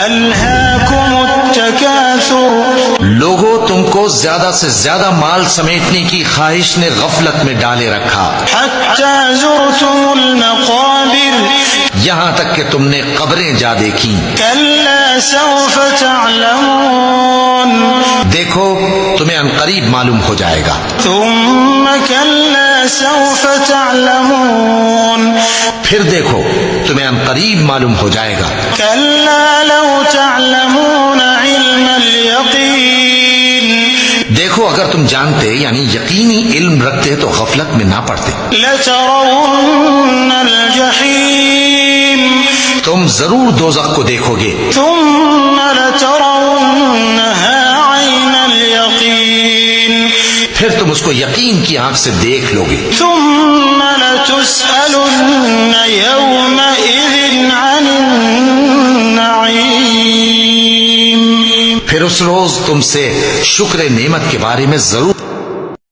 ألهاكم التكاثر لوگوں تم کو زیادہ سے زیادہ مال سمیٹنے کی خواہش نے غفلت میں ڈالے رکھا، حتى زرتم المقابر یہاں تک کہ تم نے قبریں جا دیکھی۔ كلا سوف تعلمون دیکھو تمہیں عنقریب معلوم ہو جائے گا۔ ثم كلا سوف تعلمون پھر دیکھو تمہیں عنقریب معلوم ہو جائے گا۔ كلا لو تعلمون علم اليقين دیکھو اگر تم جانتے یعنی یقینی علم رکھتے تو غفلت میں نہ پڑتے، لترون الجحيم تم ضرور دوزخ کو دیکھو گے، ثم لترونها عين اليقين پھر تم اس کو یقین کی آنکھ سے دیکھ لو گے، ثم لتسألن يومئذ عن النعيم پھر اس روز تم سے شکر نعمت کے بارے میں ضرور